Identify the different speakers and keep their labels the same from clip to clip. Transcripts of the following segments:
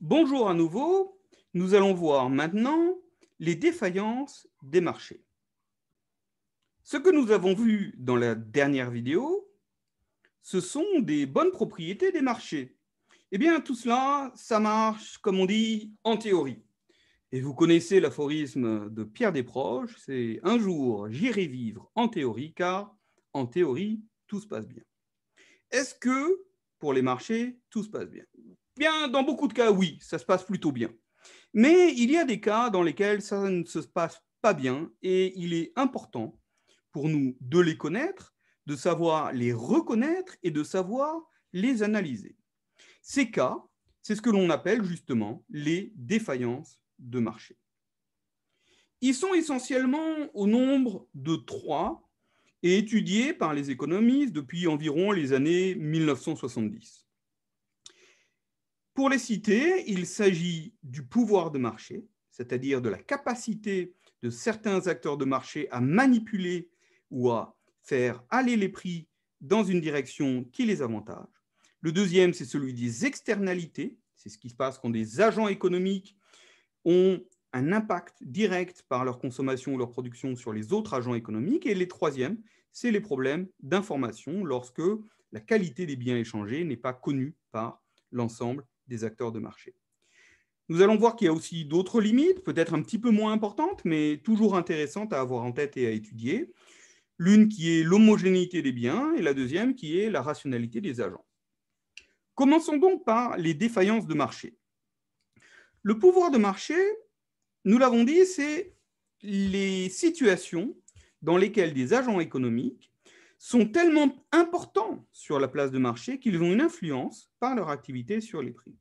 Speaker 1: Bonjour à nouveau, nous allons voir maintenant les défaillances des marchés. Ce que nous avons vu dans la dernière vidéo, ce sont des bonnes propriétés des marchés. Eh bien, tout cela, ça marche, comme on dit, en théorie. Et vous connaissez l'aphorisme de Pierre Desproges, c'est « Un jour, j'irai vivre en théorie, car en théorie, tout se passe bien ». Est-ce que, pour les marchés, tout se passe bien? Bien, dans beaucoup de cas, oui, ça se passe plutôt bien. Mais il y a des cas dans lesquels ça ne se passe pas bien et il est important pour nous de les connaître, de savoir les reconnaître et de savoir les analyser. Ces cas, c'est ce que l'on appelle justement les défaillances de marché. Ils sont essentiellement au nombre de 3 et étudiés par les économistes depuis environ les années 1970. Pour les citer, il s'agit du pouvoir de marché, c'est-à-dire de la capacité de certains acteurs de marché à manipuler ou à faire aller les prix dans une direction qui les avantage. Le deuxième, c'est celui des externalités, c'est ce qui se passe quand des agents économiques ont un impact direct par leur consommation ou leur production sur les autres agents économiques. Et le troisième, c'est les problèmes d'information lorsque la qualité des biens échangés n'est pas connue par l'ensemble des acteurs de marché. Nous allons voir qu'il y a aussi d'autres limites, peut-être un petit peu moins importantes, mais toujours intéressantes à avoir en tête et à étudier. L'une qui est l'homogénéité des biens et la deuxième qui est la rationalité des agents. Commençons donc par les défaillances de marché. Le pouvoir de marché, nous l'avons dit, c'est les situations dans lesquelles des agents économiques sont tellement importants sur la place de marché qu'ils ont une influence par leur activité sur les prix.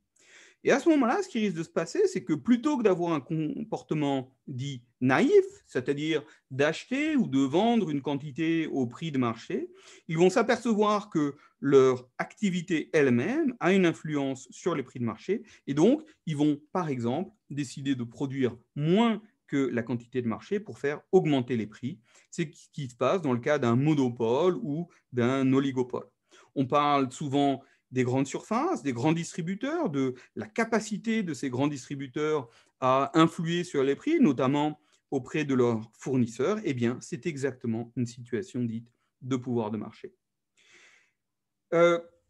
Speaker 1: Et à ce moment-là, ce qui risque de se passer, c'est que plutôt que d'avoir un comportement dit naïf, c'est-à-dire d'acheter ou de vendre une quantité au prix de marché, ils vont s'apercevoir que leur activité elle-même a une influence sur les prix de marché. Et donc, ils vont, par exemple, décider de produire moins que la quantité de marché pour faire augmenter les prix. C'est ce qui se passe dans le cas d'un monopole ou d'un oligopole. On parle souvent des grandes surfaces, des grands distributeurs, de la capacité de ces grands distributeurs à influer sur les prix, notamment auprès de leurs fournisseurs. Eh bien, c'est exactement une situation dite de pouvoir de marché.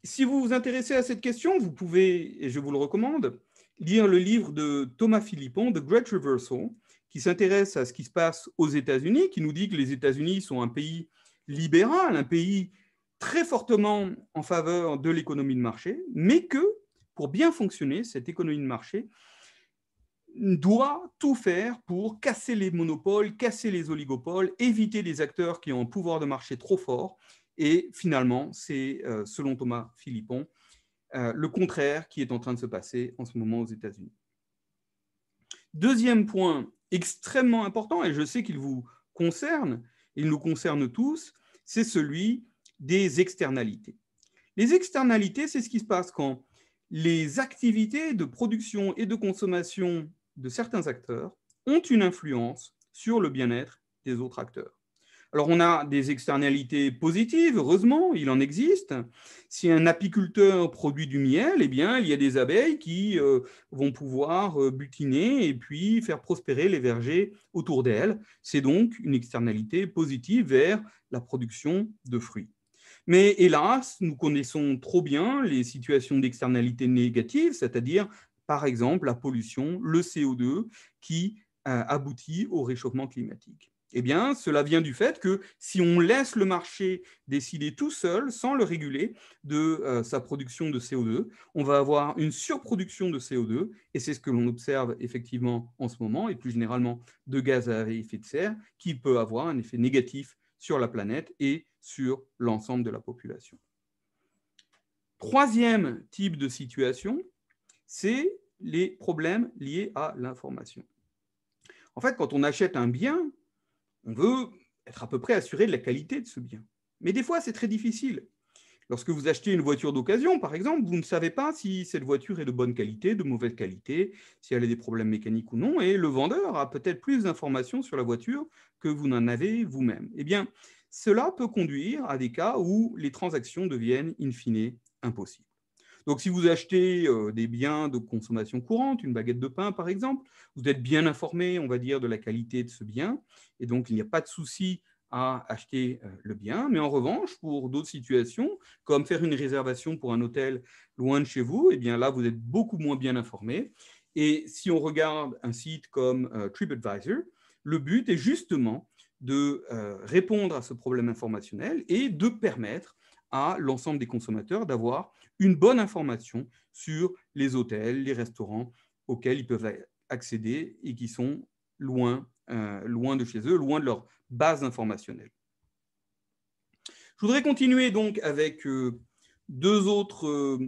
Speaker 1: Si vous vous intéressez à cette question, vous pouvez, et je vous le recommande, lire le livre de Thomas Philippon, The Great Reversal, qui s'intéresse à ce qui se passe aux États-Unis, qui nous dit que les États-Unis sont un pays libéral, un pays très fortement en faveur de l'économie de marché, mais que pour bien fonctionner, cette économie de marché doit tout faire pour casser les monopoles, casser les oligopoles, éviter des acteurs qui ont un pouvoir de marché trop fort. Et finalement, c'est, selon Thomas Philippon, le contraire qui est en train de se passer en ce moment aux États-Unis. Deuxième point extrêmement important, et je sais qu'il vous concerne, il nous concerne tous, c'est celui des externalités. Les externalités, c'est ce qui se passe quand les activités de production et de consommation de certains acteurs ont une influence sur le bien-être des autres acteurs. Alors, on a des externalités positives, heureusement, il en existe. Si un apiculteur produit du miel, eh bien, il y a des abeilles qui vont pouvoir butiner et puis faire prospérer les vergers autour d'elles. C'est donc une externalité positive vers la production de fruits. Mais hélas, nous connaissons trop bien les situations d'externalité négatives, c'est-à-dire, par exemple, la pollution, le CO2, qui aboutit au réchauffement climatique. Eh bien, cela vient du fait que si on laisse le marché décider tout seul, sans le réguler, de sa production de CO2, on va avoir une surproduction de CO2, et c'est ce que l'on observe effectivement en ce moment, et plus généralement de gaz à effet de serre, qui peut avoir un effet négatif sur la planète et sur l'ensemble de la population. Troisième type de situation, c'est les problèmes liés à l'information. En fait, quand on achète un bien, on veut être à peu près assuré de la qualité de ce bien. Mais des fois, c'est très difficile. Lorsque vous achetez une voiture d'occasion, par exemple, vous ne savez pas si cette voiture est de bonne qualité, de mauvaise qualité, si elle a des problèmes mécaniques ou non, et le vendeur a peut-être plus d'informations sur la voiture que vous n'en avez vous-même. Eh bien, cela peut conduire à des cas où les transactions deviennent in fine impossibles. Donc, si vous achetez des biens de consommation courante, une baguette de pain par exemple, vous êtes bien informé, on va dire, de la qualité de ce bien, et donc il n'y a pas de souci à acheter le bien. Mais en revanche, pour d'autres situations, comme faire une réservation pour un hôtel loin de chez vous, eh bien là, vous êtes beaucoup moins bien informé. Et si on regarde un site comme TripAdvisor, le but est justement de répondre à ce problème informationnel et de permettre à l'ensemble des consommateurs d'avoir une bonne information sur les hôtels, les restaurants auxquels ils peuvent accéder et qui sont loin de chez eux, loin de leur base informationnelle. Je voudrais continuer donc avec deux autres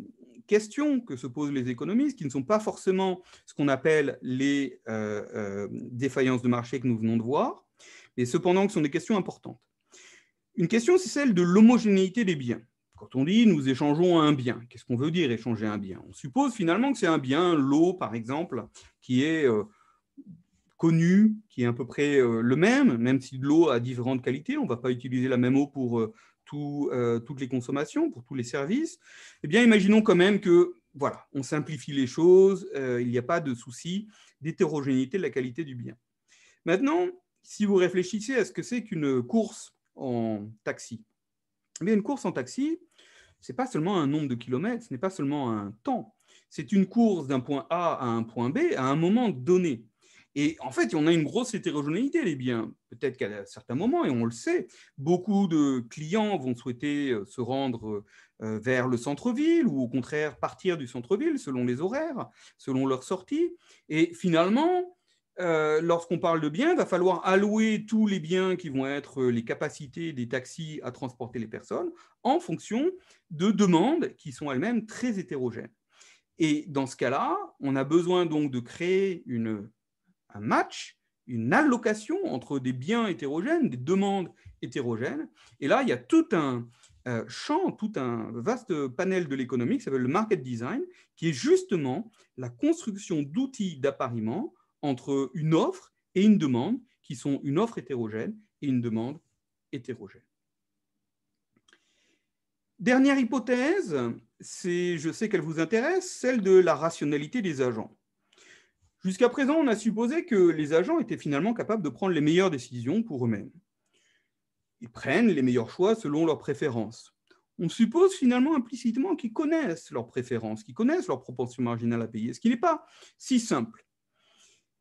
Speaker 1: questions que se posent les économistes, qui ne sont pas forcément ce qu'on appelle les défaillances de marché que nous venons de voir, mais cependant que ce sont des questions importantes. Une question, c'est celle de l'homogénéité des biens. Quand on dit « nous échangeons un bien », qu'est-ce qu'on veut dire échanger un bien? On suppose finalement que c'est un bien, l'eau par exemple, qui est connu, qui est à peu près le même si de l'eau a différentes qualités, on ne va pas utiliser la même eau pour toutes les consommations, pour tous les services. Eh bien, imaginons quand même que, voilà, on simplifie les choses, il n'y a pas de souci d'hétérogénéité de la qualité du bien. Maintenant, si vous réfléchissez à ce que c'est qu'une course en taxi, eh bien, une course en taxi, ce n'est pas seulement un nombre de kilomètres, ce n'est pas seulement un temps, c'est une course d'un point A à un point B à un moment donné. Et en fait, on a une grosse hétérogénéité des biens. Peut-être qu'à certains moments, et on le sait, beaucoup de clients vont souhaiter se rendre vers le centre-ville ou au contraire partir du centre-ville selon les horaires, selon leur sortie. Et finalement, lorsqu'on parle de biens, il va falloir allouer tous les biens qui vont être les capacités des taxis à transporter les personnes en fonction de demandes qui sont elles-mêmes très hétérogènes. Et dans ce cas-là, on a besoin donc de créer un match, une allocation entre des biens hétérogènes, des demandes hétérogènes. Et là, il y a tout un champ, tout un vaste panel de l'économie qui s'appelle le market design, qui est justement la construction d'outils d'appariement entre une offre et une demande, qui sont une offre hétérogène et une demande hétérogène. Dernière hypothèse, je sais qu'elle vous intéresse, celle de la rationalité des agents. Jusqu'à présent, on a supposé que les agents étaient finalement capables de prendre les meilleures décisions pour eux-mêmes. Ils prennent les meilleurs choix selon leurs préférences. On suppose finalement implicitement qu'ils connaissent leurs préférences, qu'ils connaissent leur proportion marginale à payer, ce qui n'est pas si simple.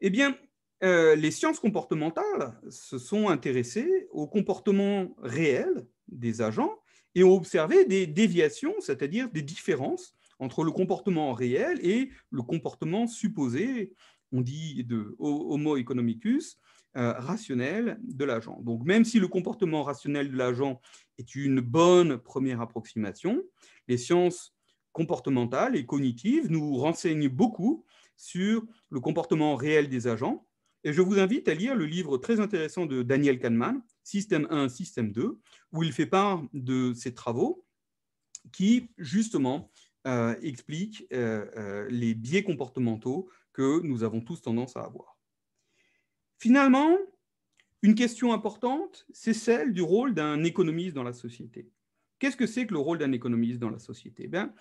Speaker 1: Eh bien, les sciences comportementales se sont intéressées au comportement réel des agents et ont observé des déviations, c'est-à-dire des différences entre le comportement réel et le comportement supposé, on dit de homo economicus, rationnel de l'agent. Donc même si le comportement rationnel de l'agent est une bonne première approximation, les sciences comportementales et cognitives nous renseignent beaucoup sur le comportement réel des agents. Et je vous invite à lire le livre très intéressant de Daniel Kahneman, Système 1, Système 2, où il fait part de ses travaux qui, justement, expliquent les biais comportementaux que nous avons tous tendance à avoir. Finalement, une question importante, c'est celle du rôle d'un économiste dans la société. Qu'est-ce que c'est que le rôle d'un économiste dans la société? Bien,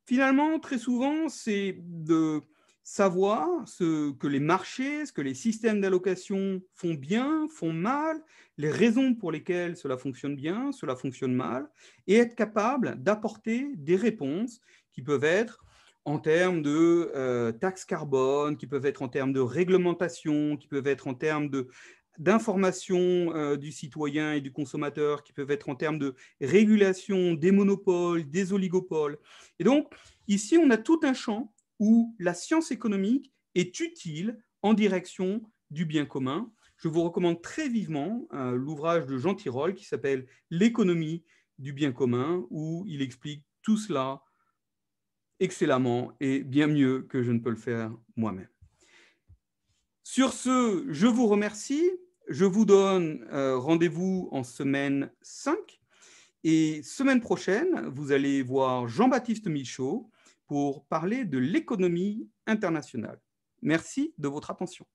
Speaker 1: finalement, très souvent, c'est de savoir ce que les marchés, ce que les systèmes d'allocation font bien, font mal, les raisons pour lesquelles cela fonctionne bien, cela fonctionne mal, et être capable d'apporter des réponses qui peuvent être en termes de taxes carbone, qui peuvent être en termes de réglementation, qui peuvent être en termes d'information du citoyen et du consommateur, qui peuvent être en termes de régulation des monopoles, des oligopoles. Et donc, ici, on a tout un champ où la science économique est utile en direction du bien commun. Je vous recommande très vivement l'ouvrage de Jean Tirole qui s'appelle « L'économie du bien commun » où il explique tout cela excellemment et bien mieux que je ne peux le faire moi-même. Sur ce, je vous remercie. Je vous donne rendez-vous en semaine 5. Et semaine prochaine, vous allez voir Jean-Baptiste Michaud pour parler de l'économie internationale. Merci de votre attention.